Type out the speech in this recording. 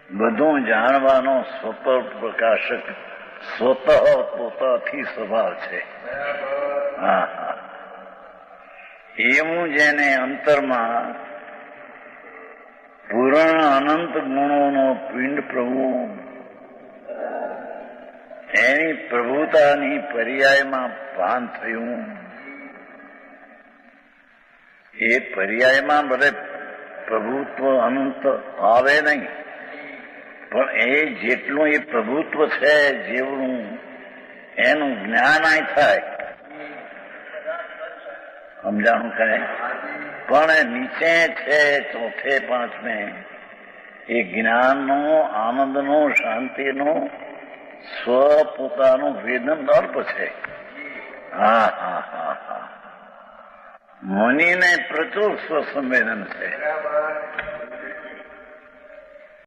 બધું જાણવાનો સ્વતઃ પ્રકાશક સ્વતઃ પોતાથી સ્વભાવ છે. હા હા, એવું જેને અંતરમાં પૂર્ણ અનંત ગુણોનો પિંડ પ્રભુ એની પ્રભુતાની પર્યાયમાં ભાન થયું. એ પર્યાયમાં ભલે પ્રભુત્વ અનંત આવે નહીં, પણ એ જેટલું એ પ્રભુત્વ છે જેવડું એનું જ્ઞાન થાય. સમજાણું કરે? પણ નીચે છે ચોથે પાંચમે એ જ્ઞાનનો, આનંદનો, શાંતિનો, સ્વ પોતાનું વેદન અલ્પ છે. હા હા હા હા, મુનિને પ્રચુર સ્વસંવેદન છે.